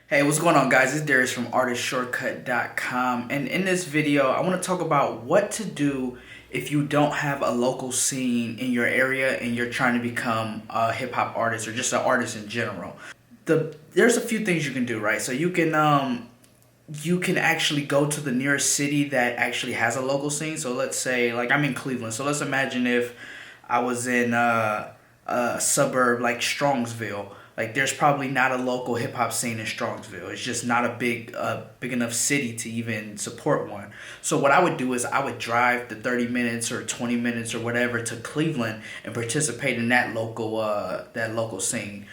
Hey, what's going on, guys? It's Darius from artistshortcut.com, and in this video I want to talk about what to do if you don't have a local scene in your area and you're trying to become a hip-hop artist or just an artist in general. There's a few things you can do, right? So you can actually go to the nearest city that actually has a local scene. So let's say, like, I'm in Cleveland, so let's imagine if I was in a suburb like Strongsville. Like, there's probably not a local hip hop scene in Strongsville. It's just not a big enough city to even support one. So what I would do is I would drive the 30 minutes or 20 minutes or whatever to Cleveland and participate in that local scene.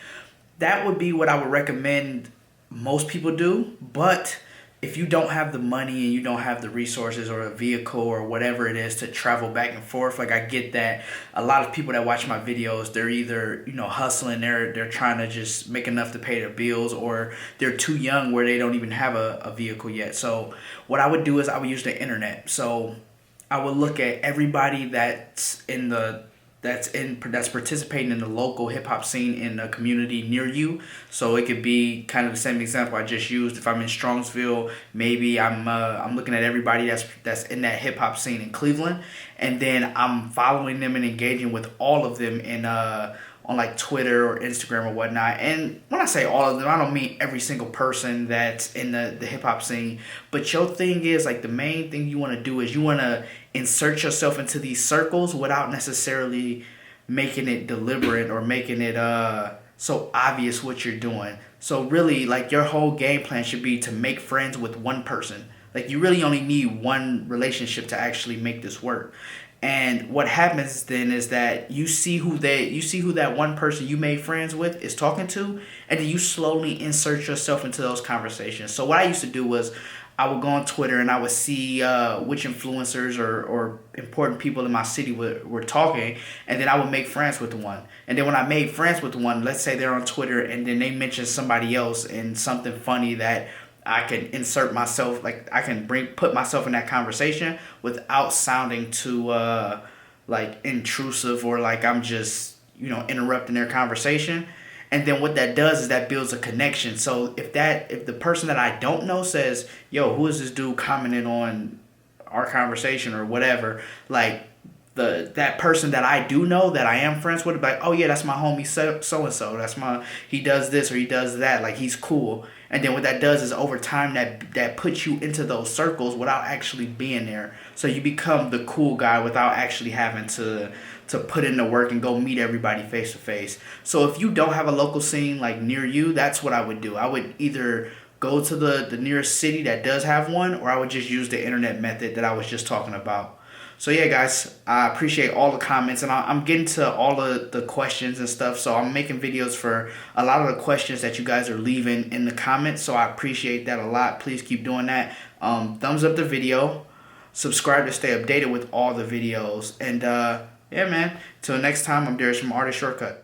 That would be what I would recommend most people do. But if you don't have the money and you don't have the resources or a vehicle or whatever it is to travel back and forth, like, I get that a lot of people that watch my videos, they're either, hustling, they're trying to just make enough to pay their bills, or they're too young where they don't even have a vehicle yet. So what I would do is I would use the internet. So I would look at everybody that's participating in the local hip hop scene in a community near you. So it could be kind of the same example I just used. If I'm in Strongsville, maybe I'm looking at everybody that's in that hip hop scene in Cleveland, and then I'm following them and engaging with all of them in on like Twitter or Instagram or whatnot. And when I say all of them, I don't mean every single person that's in the hip hop scene. But your thing is, like, the main thing you want to do is you want to insert yourself into these circles without necessarily making it deliberate or making it so obvious what you're doing. So really, like, your whole game plan should be to make friends with one person. Like, you really only need one relationship to actually make this work. And what happens then is that you see who that one person you made friends with is talking to, and then you slowly insert yourself into those conversations. So what I used to do was I would go on Twitter and I would see which influencers or important people in my city were talking, and then I would make friends with one. And then when I made friends with one, let's say they're on Twitter and then they mention somebody else and something funny that I can insert myself, like, I can put myself in that conversation without sounding too like intrusive, or like I'm just, interrupting their conversation. And then what that does is that builds a connection. So if the person that I don't know says, "Yo, who is this dude commenting on our conversation?" or whatever, like, that person that I do know, that I am friends with, like, "Oh yeah, that's my homie so and so. He does this or he does that. Like, he's cool." And then what that does is, over time, that puts you into those circles without actually being there. So you become the cool guy without actually having to put in the work and go meet everybody face to face. So if you don't have a local scene like near you, that's what I would do. I would either go to the nearest city that does have one, or I would just use the internet method that I was just talking about. So yeah, guys, I appreciate all the comments, and I'm getting to all of the questions and stuff. So I'm making videos for a lot of the questions that you guys are leaving in the comments. So I appreciate that a lot. Please keep doing that. Thumbs up the video, subscribe to stay updated with all the videos, and yeah, man. Till next time, I'm Darius from Artist Shortcut.